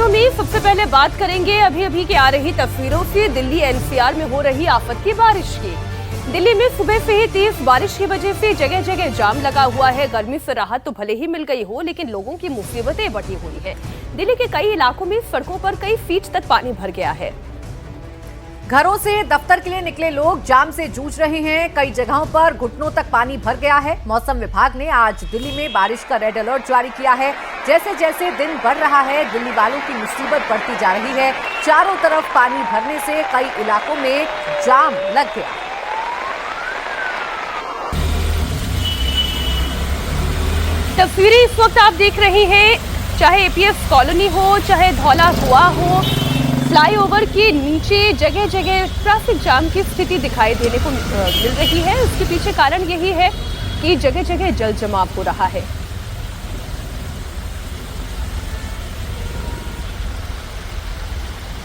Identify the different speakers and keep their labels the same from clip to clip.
Speaker 1: खबरों में सबसे पहले बात करेंगे अभी की आ रही तस्वीरों से दिल्ली एनसीआर में हो रही आफत की बारिश की। दिल्ली में सुबह से ही तेज बारिश की वजह से जगह जगह जाम लगा हुआ है। गर्मी से राहत तो भले ही मिल गई हो, लेकिन लोगों की मुसीबतें बढ़ी हुई है। दिल्ली के कई इलाकों में सड़कों पर कई फीट तक पानी भर गया है।
Speaker 2: घरों से दफ्तर के लिए निकले लोग जाम से जूझ रहे हैं। कई जगहों पर घुटनों तक पानी भर गया है। मौसम विभाग ने आज दिल्ली में बारिश का रेड अलर्ट जारी किया है। जैसे जैसे दिन बढ़ रहा है, दिल्ली वालों की मुसीबत बढ़ती जा रही है। चारों तरफ पानी भरने से कई इलाकों में जाम लग गया।
Speaker 1: तस्वीरें इस वक्त आप देख रहे हैं, चाहे एपीएस कॉलोनी हो, चाहे धौला कुआं हो, फ्लाईओवर के नीचे जगह जगह ट्रैफिक जाम की स्थिति दिखाई देने को मिल रही है। उसके पीछे कारण यही है कि जगह जगह जल जमाव हो रहा है।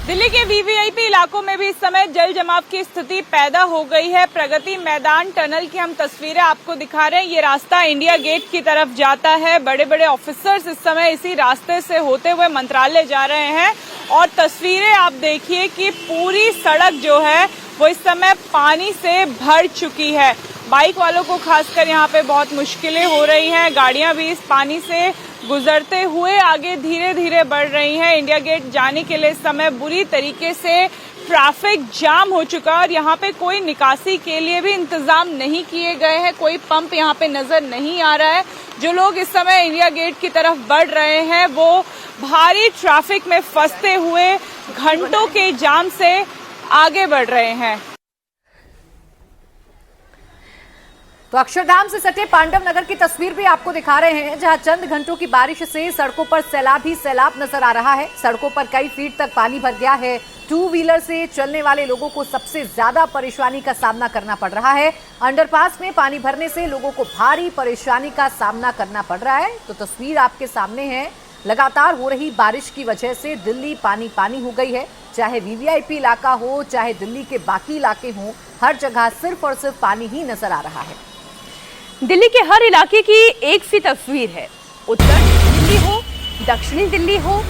Speaker 3: दिल्ली के वीवीआईपी इलाकों में भी इस समय जल जमाव की स्थिति पैदा हो गई है। प्रगति मैदान टनल की हम तस्वीरें आपको दिखा रहे हैं। ये रास्ता इंडिया गेट की तरफ जाता है। बड़े बड़े ऑफिसर्स इस समय इसी रास्ते से होते हुए मंत्रालय जा रहे हैं और तस्वीरें आप देखिए कि पूरी सड़क जो है वो इस समय पानी से भर चुकी है। बाइक वालों को खासकर यहाँ पे बहुत मुश्किलें हो रही हैं। गाड़ियां भी इस पानी से गुजरते हुए आगे धीरे धीरे बढ़ रही हैं। इंडिया गेट जाने के लिए इस समय बुरी तरीके से ट्रैफिक जाम हो चुका है और यहाँ पे कोई निकासी के लिए भी इंतजाम नहीं किए गए हैं। कोई पंप यहाँ पे नजर नहीं आ रहा है। जो लोग इस समय इंडिया गेट की तरफ बढ़ रहे हैं वो भारी ट्रैफिक में फंसते हुए घंटों के जाम से आगे बढ़ रहे हैं।
Speaker 2: तो अक्षरधाम से सटे पांडव नगर की तस्वीर भी आपको दिखा रहे हैं, जहां चंद घंटों की बारिश से सड़कों पर सैलाब ही सैलाब नजर आ रहा है। सड़कों पर कई फीट तक पानी भर गया है। टू व्हीलर से चलने वाले लोगों को सबसे ज्यादा परेशानी का सामना करना पड़ रहा है। अंडरपास में पानी भरने से लोगों को भारी परेशानी का सामना करना पड़ रहा है। तो तस्वीर आपके सामने है। लगातार हो रही बारिश की वजह से दिल्ली पानी पानी हो गई है। चाहे वीवीआईपी इलाका हो, चाहे दिल्ली के बाकी इलाके हों, हर जगह सिर्फ और सिर्फ पानी ही नजर आ रहा है।
Speaker 1: दिल्ली के हर इलाके की एक सी तस्वीर है। उत्तर दिल्ली हो, दक्षिणी दिल्ली हो,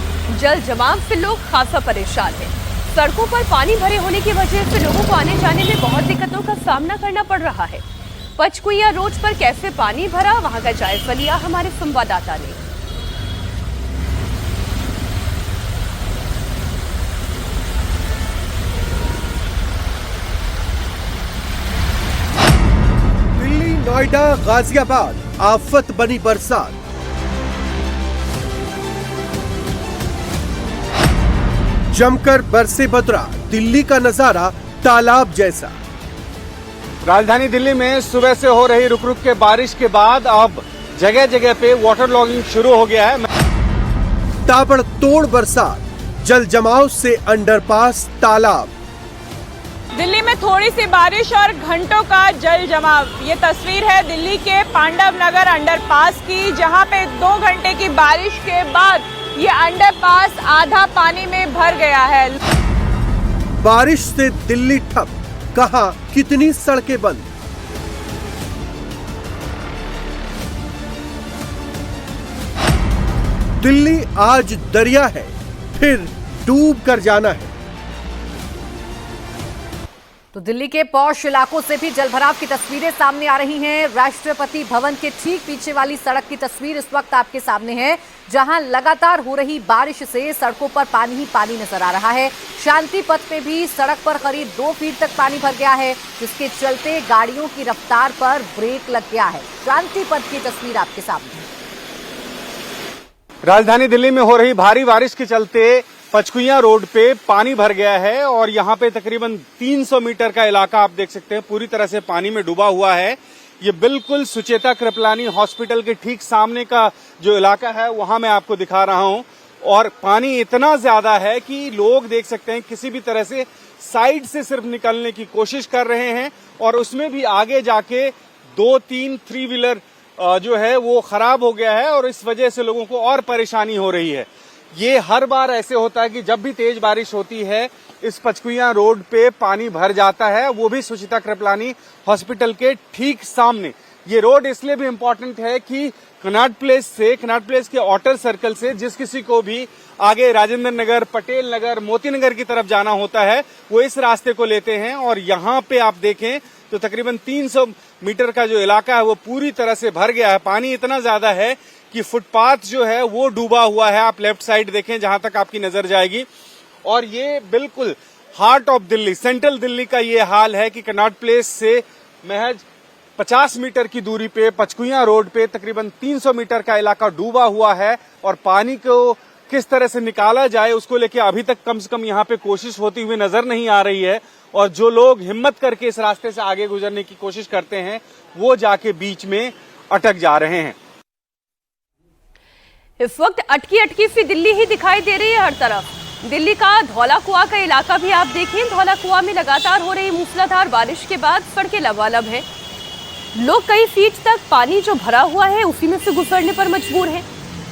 Speaker 1: जल जमाव से लोग खासा परेशान हैं। सड़कों पर पानी भरे होने की वजह से लोगों को आने जाने में बहुत दिक्कतों का सामना करना पड़ रहा है। पंचकुइया रोड पर कैसे पानी भरा, वहां का जायजा लिया हमारे संवाददाता ने।
Speaker 4: नोएडा, गाजियाबाद, आफत बनी बरसात। जमकर बरसे बदरा, दिल्ली का नजारा तालाब जैसा।
Speaker 5: राजधानी दिल्ली में सुबह से हो रही रुक रुक के बारिश के बाद अब जगह जगह पे वाटर लॉगिंग शुरू हो गया है।
Speaker 4: ताबड़तोड़ बरसात, जल जमाव से अंडरपास तालाब।
Speaker 3: दिल्ली में थोड़ी सी बारिश और घंटों का जल जमाव। ये तस्वीर है दिल्ली के पांडव नगर अंडरपास की, जहां पे 2 घंटे की बारिश के बाद ये अंडरपास आधा पानी में भर गया है।
Speaker 4: बारिश से दिल्ली ठप, कहां कितनी सड़कें बंद। दिल्ली आज दरिया है, फिर डूब कर जाना है।
Speaker 2: तो दिल्ली के पॉश इलाकों से भी जलभराव की तस्वीरें सामने आ रही हैं। राष्ट्रपति भवन के ठीक पीछे वाली सड़क की तस्वीर इस वक्त आपके सामने है, जहां लगातार हो रही बारिश से सड़कों पर पानी ही पानी नजर आ रहा है। शांति पथ पे भी सड़क पर करीब 2 फीट तक पानी भर गया है, जिसके चलते गाड़ियों की रफ्तार पर ब्रेक लग गया है। शांति पथ की तस्वीर आपके सामने है।
Speaker 5: राजधानी दिल्ली में हो रही भारी बारिश के चलते पंचकुइया रोड पे पानी भर गया है और यहाँ पे तकरीबन 300 मीटर का इलाका आप देख सकते हैं पूरी तरह से पानी में डूबा हुआ है। ये बिल्कुल सुचेता कृपलानी हॉस्पिटल के ठीक सामने का जो इलाका है वहां मैं आपको दिखा रहा हूं और पानी इतना ज्यादा है कि लोग देख सकते हैं किसी भी तरह से साइड से सिर्फ निकलने की कोशिश कर रहे हैं और उसमें भी आगे जाके 2-3 3 व्हीलर जो है वो खराब हो गया है और इस वजह से लोगों को और परेशानी हो रही है। ये हर बार ऐसे होता है कि जब भी तेज बारिश होती है इस पंचकुइया रोड पे पानी भर जाता है, वो भी सुचिता कृपलानी हॉस्पिटल के ठीक सामने। ये रोड इसलिए भी इम्पोर्टेंट है कि कनॉट प्लेस के आउटर सर्कल से जिस किसी को भी आगे राजेंद्र नगर, पटेल नगर, मोती नगर की तरफ जाना होता है वो इस रास्ते को लेते हैं। और यहाँ पे आप देखें तो तकरीबन 300 मीटर का जो इलाका है वो पूरी तरह से भर गया है। पानी इतना ज्यादा है कि फुटपाथ जो है वो डूबा हुआ है। आप लेफ्ट साइड देखें जहां तक आपकी नजर जाएगी, और ये बिल्कुल heart of Delhi, central Delhi का ये हाल है कि कनॉट प्लेस से महज 50 मीटर की दूरी पे पचकुइयां रोड पे तकरीबन 300 मीटर का इलाका डूबा हुआ है। और पानी को किस तरह से निकाला जाए उसको लेके अभी तक कम से कम यहाँ पे कोशिश होती हुई नजर नहीं आ रही है। और जो लोग हिम्मत करके इस रास्ते से आगे गुजरने की कोशिश करते हैं वो जाके बीच में अटक जा रहे हैं।
Speaker 1: इस वक्त अटकी अटकी सी दिल्ली ही दिखाई दे रही है हर तरफ। दिल्ली का धौला कुआं का इलाका भी आप देखें, धौला कुआं में लगातार हो रही मूसलाधार बारिश के बाद सड़कें लबालब हैं। लोग कई फीट तक पानी जो भरा हुआ है उसी में से गुजरने पर मजबूर हैं।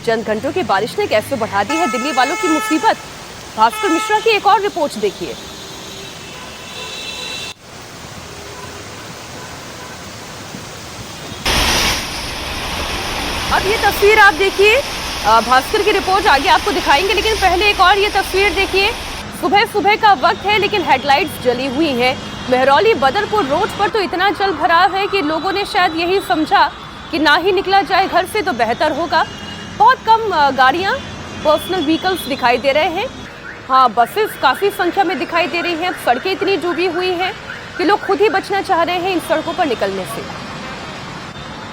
Speaker 1: चंद घंटों की बारिश ने कैसे बढ़ा दी है दिल्ली वालों की मुसीबत। भास्कर मिश्रा की एक और रिपोर्ट देखिए। अब ये तस्वीर आप देखिए, भास्कर की रिपोर्ट आगे आपको दिखाएंगे, लेकिन पहले एक और ये तस्वीर देखिए। सुबह सुबह का वक्त है लेकिन हेडलाइट्स जली हुई है। मेहरौली बदरपुर रोड पर तो इतना जल भराव है कि लोगों ने शायद यही समझा कि ना ही निकला जाए घर से तो बेहतर होगा। बहुत कम गाड़ियां, पर्सनल व्हीकल्स दिखाई दे रहे हैं। हाँ, बसेस काफी संख्या में दिखाई दे रही हैं। सड़कें इतनी डूबी हुई हैं कि लोग खुद ही बचना चाह रहे हैं इन सड़कों पर निकलने से।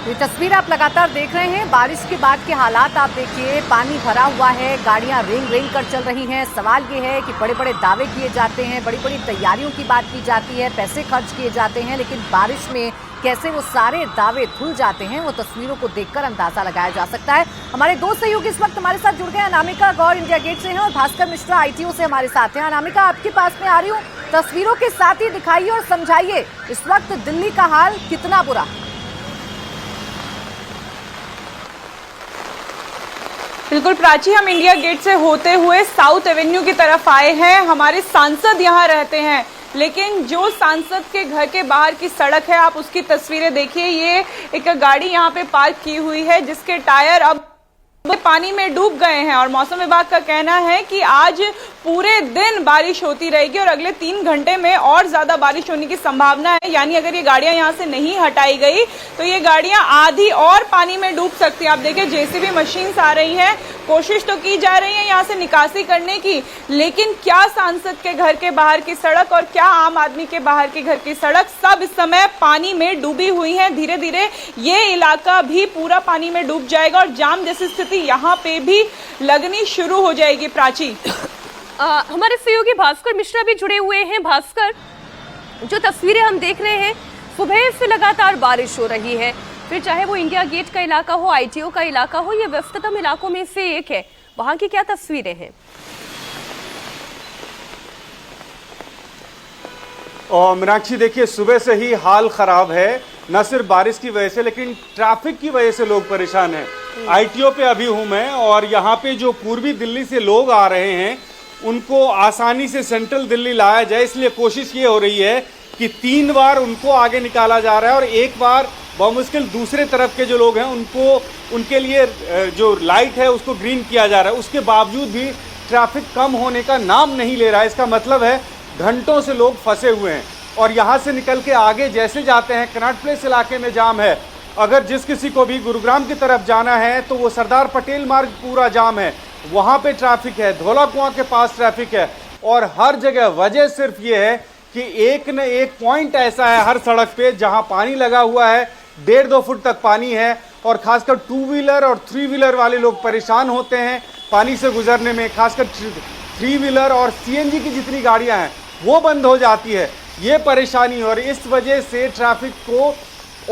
Speaker 2: ये तस्वीर आप लगातार देख रहे हैं। बारिश के बाद के हालात आप देखिए, पानी भरा हुआ है, गाड़ियां रेंग रेंग कर चल रही हैं। सवाल ये है कि बड़े बड़े दावे किए जाते हैं, बड़ी बड़ी तैयारियों की बात की जाती है, पैसे खर्च किए जाते हैं, लेकिन बारिश में कैसे वो सारे दावे धुल जाते हैं वो तस्वीरों को देखकर अंदाजा लगाया जा सकता है। हमारे दो सहयोगी इस वक्त हमारे साथ जुड़ गए। अनामिका गौर इंडिया गेट से हैं और भास्कर मिश्रा आईटीओ से हमारे साथ हैं। अनामिका, आपके पास में आ रही हूँ, तस्वीरों के साथ ही दिखाइए और समझाइए इस वक्त दिल्ली का हाल कितना बुरा।
Speaker 3: बिल्कुल प्राची, हम इंडिया गेट से होते हुए साउथ एवेन्यू की तरफ आए हैं। हमारे सांसद यहाँ रहते हैं, लेकिन जो सांसद के घर के बाहर की सड़क है आप उसकी तस्वीरें देखिए। ये एक गाड़ी यहाँ पे पार्क की हुई है जिसके टायर अब पानी में डूब गए हैं। और मौसम विभाग का कहना है कि आज पूरे दिन बारिश होती रहेगी और अगले 3 घंटे में और ज्यादा बारिश होने की संभावना है। यानी अगर ये गाड़ियां यहाँ से नहीं हटाई गई तो ये गाड़ियां आधी और पानी में डूब सकती हैं। आप देखिए, जेसीबी मशीन्स आ रही हैं, कोशिश तो की जा रही है यहाँ से निकासी करने की, लेकिन क्या सांसद के घर के बाहर की सड़क और क्या आम आदमी के बाहर के घर की सड़क सब इस समय पानी में डूबी हुई है। धीरे धीरे ये इलाका भी पूरा पानी में डूब जाएगा और जाम जैसी स्थिति यहाँ पे भी लगनी शुरू हो जाएगी। प्राची,
Speaker 1: हमारे सहयोगी भास्कर मिश्रा भी जुड़े हुए हैं। भास्कर, जो तस्वीरें हम देख रहे हैं, सुबह से लगातार बारिश हो रही है, फिर चाहे वो इंडिया गेट का इलाका हो, आईटीओ का इलाका हो, ये व्यस्ततम इलाकों में से एक है। वहां की क्या तस्वीरें हैं?
Speaker 5: और मीनाक्षी देखिए, सुबह से ही हाल खराब है, न सिर्फ बारिश की वजह से लेकिन ट्रैफिक की वजह से लोग परेशान हैं। आईटीओ पे अभी हूं मैं और यहाँ पे जो पूर्वी दिल्ली से लोग आ रहे हैं उनको आसानी से सेंट्रल दिल्ली लाया जाए, इसलिए कोशिश ये हो रही है कि 3 बार उनको आगे निकाला जा रहा है और एक बार बहुमुश्किल दूसरे तरफ के जो लोग हैं उनके लिए जो लाइट है उसको ग्रीन किया जा रहा है। उसके बावजूद भी ट्रैफिक कम होने का नाम नहीं ले रहा है। इसका मतलब है घंटों से लोग फंसे हुए हैं और यहाँ से निकल के आगे जैसे जाते हैं कनॉट प्लेस इलाके में जाम है। अगर जिस किसी को भी गुरुग्राम की तरफ जाना है तो वो सरदार पटेल मार्ग पूरा जाम है, वहाँ पे ट्रैफिक है, धौला कुआं के पास ट्रैफिक है और हर जगह वजह सिर्फ ये है कि एक न एक पॉइंट ऐसा है हर सड़क पे जहाँ पानी लगा हुआ है, 1.5-2 फुट तक पानी है और खासकर 2 व्हीलर और 3 व्हीलर वाले लोग परेशान होते हैं पानी से गुजरने में। खासकर 3 व्हीलर और सीएनजी की जितनी गाड़ियां हैं वो बंद हो जाती है, ये परेशानी। और इस वजह से ट्रैफिक को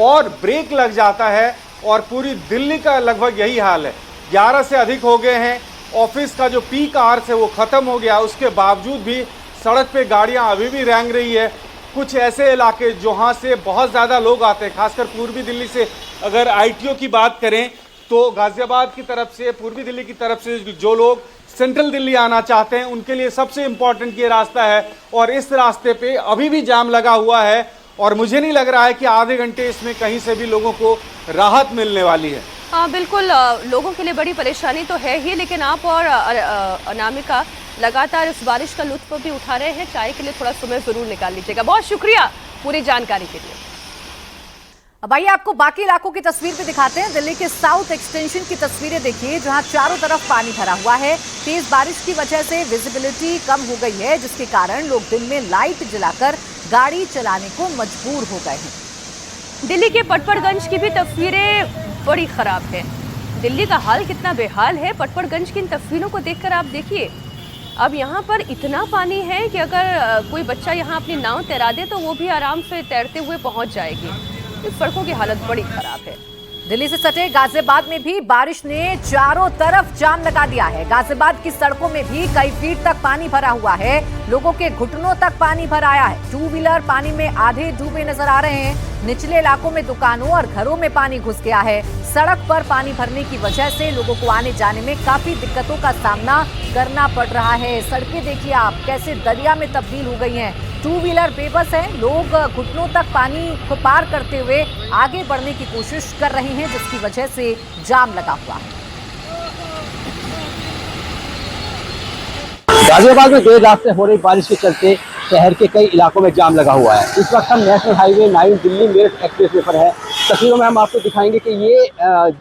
Speaker 5: और ब्रेक लग जाता है और पूरी दिल्ली का लगभग यही हाल है। 11 से अधिक हो गए हैं, ऑफिस का जो पीक आवर्स है वो ख़त्म हो गया, उसके बावजूद भी सड़क पे गाड़ियां अभी भी रेंग रही है। कुछ ऐसे इलाके जहाँ से बहुत ज़्यादा लोग आते हैं, खासकर पूर्वी दिल्ली से अगर आईटीओ की बात करें तो गाजियाबाद की तरफ से, पूर्वी दिल्ली की तरफ से जो लोग सेंट्रल दिल्ली आना चाहते हैं उनके लिए सबसे इम्पोर्टेंट ये रास्ता है और इस रास्ते पे अभी भी जाम लगा हुआ है और मुझे नहीं लग रहा है कि आधे घंटे इसमें कहीं से भी लोगों को राहत मिलने वाली है।
Speaker 1: हाँ बिल्कुल, लोगों के लिए बड़ी परेशानी तो है ही, लेकिन आप और अनामिका लगातार इस बारिश का लुत्फ भी उठा रहे हैं। चाय के लिए थोड़ा समय जरूर निकाल लीजिएगा। बहुत शुक्रिया पूरी जानकारी के लिए।
Speaker 2: अब आइए आपको बाकी इलाकों की तस्वीर भी दिखाते हैं। दिल्ली के साउथ एक्सटेंशन की तस्वीरें देखिए, जहां चारों तरफ पानी भरा हुआ है। तेज बारिश की वजह से विजिबिलिटी कम हो गई है, जिसके कारण लोग दिन में लाइट जलाकर गाड़ी चलाने को मजबूर हो गए हैं।
Speaker 1: दिल्ली के पटपड़गंज की भी तस्वीरें बड़ी खराब है। दिल्ली का हाल कितना बेहाल है, पटपड़गंज की इन तस्वीरों को देखकर आप देखिए। अब यहाँ पर इतना पानी है कि अगर कोई बच्चा यहाँ अपनी नाव तैरा दे तो वो भी आराम से तैरते हुए पहुंच जाएगी। इस सड़कों की हालत बड़ी खराब है।
Speaker 2: दिल्ली से सटे गाजियाबाद में भी बारिश ने चारों तरफ जाम लगा दिया है। गाजियाबाद की सड़कों में भी कई फीट तक पानी भरा हुआ है। लोगों के घुटनों तक पानी भर आया है। 2 व्हीलर पानी में आधे डूबे नजर आ रहे हैं। निचले इलाकों में दुकानों और घरों में पानी घुस गया है। सड़क पर पानी भरने की वजह से लोगों को आने जाने में काफी दिक्कतों का सामना करना पड़ रहा है। सड़कें देखिए आप कैसे दरिया में तब्दील हो गई हैं। 2 व्हीलर बेबस हैं। लोग घुटनों तक पानी को पार करते हुए आगे बढ़ने की कोशिश कर रहे हैं, जिसकी वजह से जाम लगा हुआ है।
Speaker 6: गाजियाबाद में देर रात से हो रही बारिश के चलते शहर के कई इलाकों में जाम लगा हुआ है। इस वक्त हम national highway 9 Delhi Meerut expressway पर है। तस्वीरों में हम आपको दिखाएंगे कि ये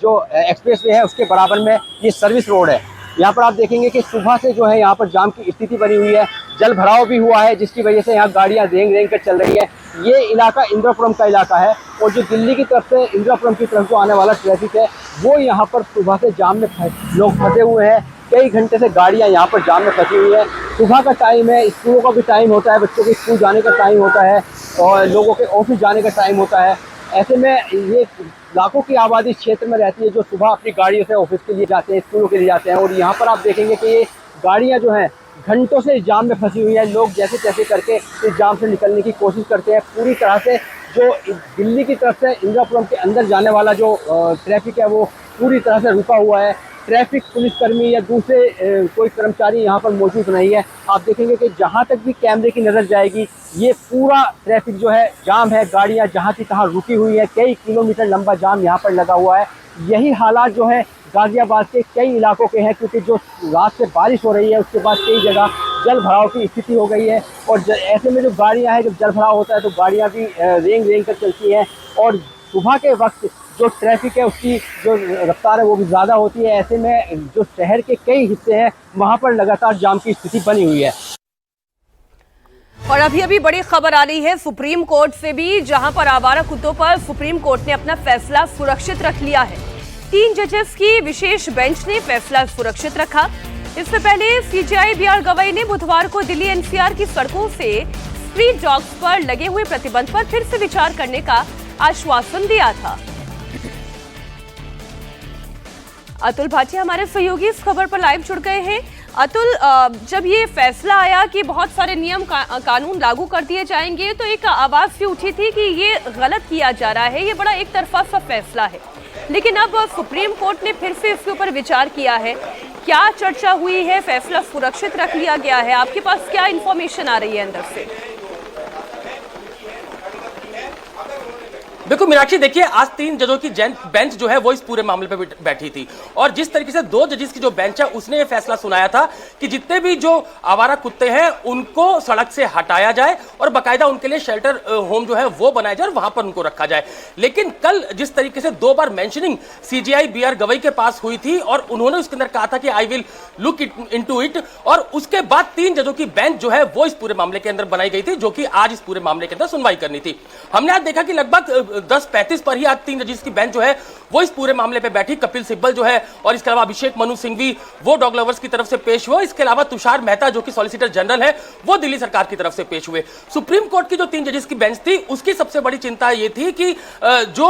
Speaker 6: जो एक्सप्रेसवे है उसके बराबर में ये सर्विस रोड है। यहाँ पर आप देखेंगे कि सुबह से जो है यहाँ पर जाम की स्थिति बनी हुई है। जल भराव भी हुआ है, जिसकी वजह से यहाँ गाड़ियाँ रेंग रेंग कर चल रही है। ये इलाका इंदिरापुरम का इलाका है और जो दिल्ली की तरफ से इंदिरापुरम की तरफ जो आने वाला ट्रैफिक है वो यहाँ पर सुबह से जाम में लोग फंसे हुए हैं। कई घंटे से गाड़ियाँ यहाँ पर जाम में फंसी हुई है। सुबह का टाइम है, स्कूलों का भी टाइम होता है, बच्चों के स्कूल जाने का टाइम होता है और लोगों के ऑफिस जाने का टाइम होता है। ऐसे में ये लाखों की आबादी क्षेत्र में रहती है जो सुबह अपनी गाड़ियों से ऑफिस के लिए जाते हैं, स्कूलों के लिए जाते हैं। और यहाँ पर आप देखेंगे कि ये गाड़ियाँ जो हैं घंटों से जाम में फंसी हुई है। लोग जैसे तैसे करके इस जाम से निकलने की कोशिश करते हैं। पूरी तरह से जो दिल्ली की तरफ से इंदिरापुरम के अंदर जाने वाला जो ट्रैफिक है वो पूरी तरह से रुका हुआ है। ट्रैफिक पुलिसकर्मी या दूसरे कोई कर्मचारी यहाँ पर मौजूद नहीं है। आप देखेंगे कि जहाँ तक भी कैमरे की नज़र जाएगी ये पूरा ट्रैफिक जो है जाम है। गाड़ियाँ जहाँ की तहाँ रुकी हुई है। कई किलोमीटर लंबा जाम यहाँ पर लगा हुआ है। यही हालात जो है गाजियाबाद के कई इलाकों के हैं, क्योंकि जो रात से बारिश हो रही है उसके बाद कई जगह जल भराव की स्थिति हो गई है। और ऐसे में जो गाड़ियाँ हैं, जब जल भराव होता है तो गाड़ियाँ भी रेंग रेंग कर चलती हैं और सुबह के वक्त जो ट्रैफिक है उसकी जो रफ्तार है वो भी ज़्यादा होती है। ऐसे में जो शहर के कई हिस्से हैं वहाँ पर लगातार जाम की स्थिति बनी हुई है।
Speaker 1: और अभी बड़ी खबर आ रही है सुप्रीम कोर्ट से भी, जहां पर आवारा कुत्तों पर सुप्रीम कोर्ट ने अपना फैसला सुरक्षित रख लिया है। 3 जजेस की विशेष बेंच ने फैसला सुरक्षित रखा। इससे पहले सीजेआई बीआर गवई ने बुधवार को दिल्ली एनसीआर की सड़कों से स्ट्रीट डॉग्स पर लगे हुए प्रतिबंध पर फिर से विचार करने का आश्वासन दिया था। अतुल भाटिया हमारे सहयोगी इस खबर पर लाइव जुड़ गए हैं। अतुल, जब ये फैसला आया कि बहुत सारे नियम कानून लागू कर दिए जाएंगे तो एक आवाज भी उठी थी कि ये गलत किया जा रहा है, ये बड़ा एक तरफा सा फैसला है। लेकिन अब सुप्रीम कोर्ट ने फिर से इसके ऊपर विचार किया है। क्या चर्चा हुई है? फैसला सुरक्षित रख लिया गया है। आपके पास क्या इंफॉर्मेशन आ रही है अंदर से?
Speaker 7: देखो मीनाक्षी, देखिए आज 3 जजों की बेंच जो है वो इस पूरे मामले पे बैठी थी और जिस तरीके से 2 जजेस की जो बेंच है उसने ये फैसला सुनाया था कि जितने भी जो आवारा कुत्ते हैं उनको सड़क से हटाया जाए और बाकायदा उनके लिए शेल्टर होम जो है वो बनाया जाए और वहां पर उनको रखा जाए। लेकिन कल जिस तरीके से 2 बार मेंशनिंग सीजीआई बीआर गवई के पास हुई थी और उन्होंने उसके अंदर कहा था कि I will look into it, और उसके बाद 3 जजों की बेंच जो है वो इस पूरे मामले के अंदर बनाई गई थी, जो कि आज इस पूरे मामले के अंदर सुनवाई करनी थी। हमने आज देखा कि लगभग 10:35 पर ही आज 3 जजेस की बेंच जो है वो इस पूरे मामले पे बैठी। कपिल सिब्बल जो है और इसके अलावा अभिषेक मनु सिंघवी वो डॉग लवर्स की तरफ से पेश हुए। इसके अलावा तुषार मेहता जो कि सॉलिसिटर जनरल है वो दिल्ली सरकार की तरफ से पेश हुए। सुप्रीम कोर्ट की जो 3 जजेस की बेंच थी उसकी सबसे बड़ी चिंता ये थी कि जो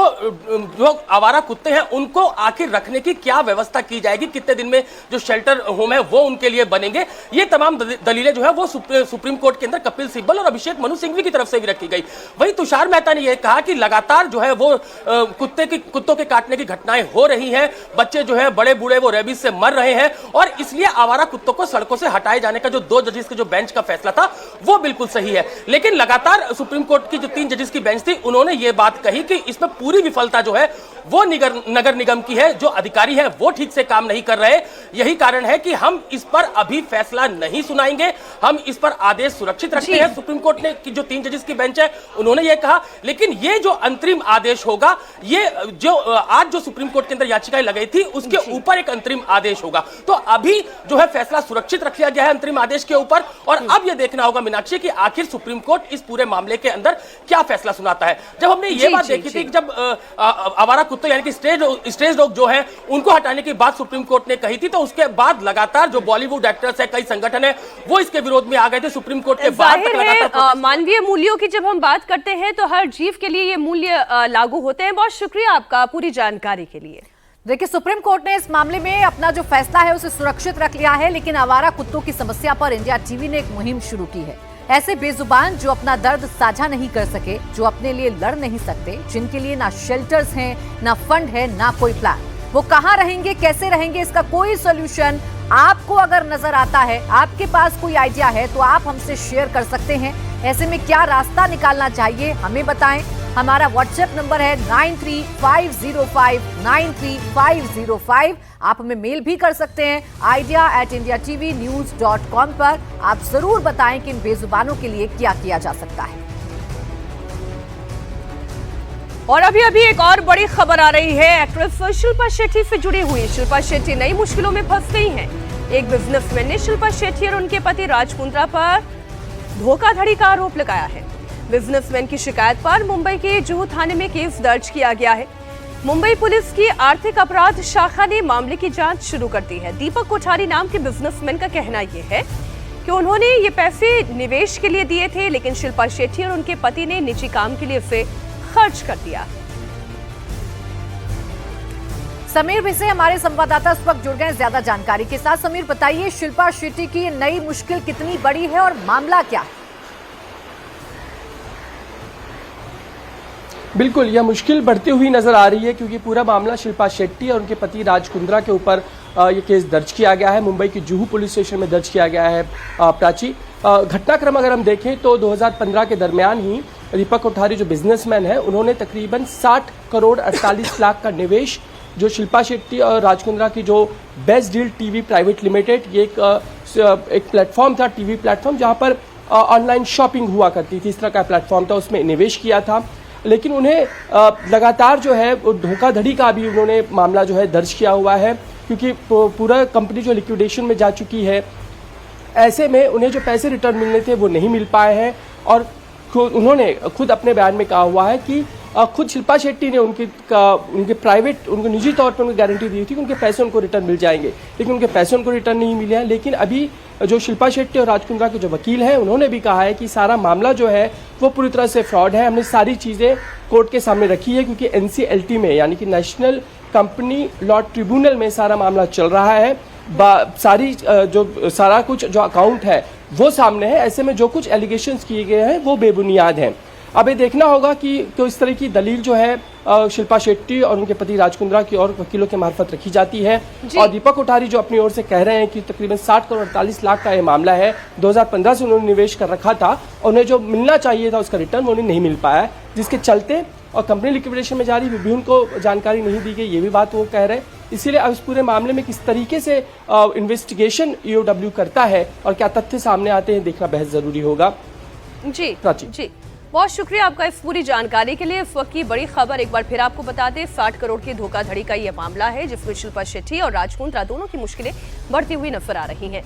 Speaker 7: आवारा कुत्ते हैं उनको आखिर रखने की क्या व्यवस्था की जाएगी, कितने दिन में जो शेल्टर होम है वो उनके लिए बनेंगे। ये तमाम दलीलें जो है वो सुप्रीम कोर्ट के अंदर कपिल सिब्बल और अभिषेक मनु सिंघवी की तरफ से भी रखी गई। वहीं तुषार मेहता ने यह कहा कि लगातार लगातार जो है वो कुत्तों के काटने की घटनाएं हो रही हैं। बच्चे जो है बड़े बूढ़े वो रेबीज से मर रहे हैं और इसलिए आवारा कुत्तों को सड़कों से हटाए जाने का जो 2 जजेस के जो बेंच का फैसला था वो बिल्कुल सही है। लेकिन लगातार सुप्रीम कोर्ट की जो 3 जजेस की बेंच थी उन्होंने ये बात कही कि इसमें पूरी विफलता जो है वो नगर निगम की है, जो अधिकारी हैं वो ठीक से काम नहीं कर रहे। यही कारण है कि हम इस पर अभी फैसला नहीं सुनाएंगे, हम इस पर आदेश सुरक्षित रखते हैं। सुप्रीम कोर्ट ने की जो 3 जजेस की बेंच है उन्होंने ये कहा, लेकिन ये जो अंतरिम आदेश होगा, ये जो आज जो सुप्रीम कोर्ट के अंदर याचिकाएं लगाई थी उसके ऊपर एक अंतरिम आदेश होगा। तो अभी जो है फैसला सुरक्षित रख लिया गया है अंतरिम आदेश के ऊपर और अब यह देखना होगा मीनाक्षी कि आखिर सुप्रीम कोर्ट इस पूरे मामले के अंदर क्या फैसला सुनाता है। जब हमने ये बात देखी थी, जब आवारा कुत्ते यानी कि स्टेज डॉग जो है उनको हटाने की बात सुप्रीम कोर्ट ने कही थी, तो उसके बाद लगातार जो बॉलीवुड एक्टर्स है, कई संगठन है, वो इसके विरोध में आ गए थे। सुप्रीम कोर्ट के बाद तक लगातार
Speaker 1: मानवीय मूल्यों की जब हम बात करते हैं तो हर जीव के लिए ये मूल्य लागू होते हैं। बहुत शुक्रिया आपका पूरी जानकारी के लिए।
Speaker 2: देखिए, सुप्रीम कोर्ट ने इस मामले में अपना जो फैसला है उसे सुरक्षित रख लिया है, लेकिन आवारा कुत्तों की समस्या पर इंडिया टीवी ने एक मुहिम शुरू की है। ऐसे बेजुबान जो अपना दर्द साझा नहीं कर सके, जो अपने लिए लड़ नहीं सकते, जिनके लिए ना शेल्टर्स हैं, ना फंड है, ना कोई प्लान, वो कहाँ रहेंगे, कैसे रहेंगे, इसका कोई सोल्यूशन आपको अगर नजर आता है, आपके पास कोई आइडिया है तो आप हमसे शेयर कर सकते हैं। ऐसे में क्या रास्ता निकालना चाहिए हमें बताएं। हमारा व्हाट्सएप नंबर है 9350593505। आप हमें मेल भी कर सकते हैं idea@indiatvnews.com पर। आप जरूर बताएं कि इन बेजुबानों के लिए क्या किया जा सकता है।
Speaker 1: और अभी एक और बड़ी खबर आ रही है एक्ट्रेस शिल्पा शेट्टी से जुड़ी हुई। शिल्पा शेट्टी नई मुश्किलों में फंस गई हैं। एक बिजनेसमैन ने शिल्पा शेट्टी और उनके पति राज कुंद्रा पर धोखाधड़ी का आरोप लगाया है। बिजनेसमैन की शिकायत पर मुंबई के जुहू थाने में केस दर्ज किया गया है। मुंबई पुलिस की आर्थिक अपराध शाखा ने मामले की जांच शुरू कर दी है। दीपक कोठारी नाम के बिजनेसमैन का कहना यह है कि उन्होंने ये पैसे निवेश के लिए दिए थे, लेकिन शिल्पा शेट्टी और उनके पति ने निजी काम के लिए इसे खर्च कर दिया।
Speaker 2: समीर भी से हमारे संवाददाता इस वक्त जुड़ गए ज्यादा जानकारी के साथ। समीर, बताइए शिल्पा शेट्टी की ये नई मुश्किल कितनी बड़ी है और मामला क्या है?
Speaker 8: बिल्कुल, यह मुश्किल बढ़ती हुई नजर आ रही है क्योंकि पूरा मामला शिल्पा शेट्टी और उनके पति राज कुंद्रा के ऊपर ये केस दर्ज किया गया है। मुंबई की जुहू पुलिस स्टेशन में दर्ज किया गया है। प्राची, घटनाक्रम अगर हम देखें तो 2015 के दरमियान ही दीपक कोठारी जो बिजनेसमैन है, उन्होंने तकरीबन 60 करोड़ 48 लाख का निवेश जो शिल्पा शेट्टी और राज कुंद्रा की जो best deal TV private limited, ये एक प्लेटफॉर्म था, टीवी प्लेटफॉर्म, जहां पर ऑनलाइन शॉपिंग हुआ करती थी, इस तरह का प्लेटफॉर्म था, उसमें निवेश किया था। लेकिन उन्हें लगातार जो है धोखाधड़ी का भी उन्होंने मामला जो है दर्ज किया हुआ है क्योंकि पूरा कंपनी जो लिक्विडेशन में जा चुकी है। ऐसे में उन्हें जो पैसे रिटर्न मिलने थे वो नहीं मिल पाए हैं और उन्होंने खुद अपने बयान में कहा हुआ है कि खुद शिल्पा शेट्टी ने उनके निजी तौर पर उनको गारंटी दी थी कि उनके पैसे उनको रिटर्न मिल जाएंगे, लेकिन उनके पैसे उनको रिटर्न नहीं मिले हैं। लेकिन अभी जो शिल्पा शेट्टी और राज कुंद्रा के जो वकील हैं, उन्होंने भी कहा है कि सारा मामला जो है वो पूरी तरह से फ्रॉड है। हमने सारी चीज़ें कोर्ट के सामने रखी है क्योंकि NCLT में यानी कि नेशनल कंपनी लॉ ट्रिब्यूनल में सारा मामला चल रहा है। सारा कुछ जो अकाउंट है वो सामने है। ऐसे में जो कुछ एलिगेशंस किए गए हैं वो बेबुनियाद हैं। अब ये देखना होगा कि इस तरह की दलील जो है शिल्पा शेट्टी और उनके पति राज कुंद्रा की और वकीलों के मार्फत रखी जाती है। और दीपक कोठारी जो अपनी ओर से कह रहे हैं कि तकरीबन 60 करोड़ 48 लाख का ये मामला है, 2015 से उन्होंने निवेश कर रखा था, उन्हें जो मिलना चाहिए था उसका रिटर्न उन्हें नहीं मिल पाया, जिसके चलते और कंपनी लिक्विडेशन में जारी भी उनको जानकारी नहीं दी गई, ये भी बात वो कह रहे हैं। इसीलिए अब इस पूरे मामले में किस तरीके से इन्वेस्टिगेशन EOW करता है और क्या तथ्य सामने आते हैं देखना बेहद जरूरी होगा।
Speaker 1: जी
Speaker 8: प्राची,
Speaker 1: जी, बहुत शुक्रिया आपका इस पूरी जानकारी के लिए। इस वक्त की बड़ी खबर एक बार फिर आपको बता दें, 60 करोड़ की धोखाधड़ी का यह मामला है जिसमें शिल्पा शेट्टी और राज कुंद्रा दोनों की मुश्किलें बढ़ती हुई नजर आ रही हैं।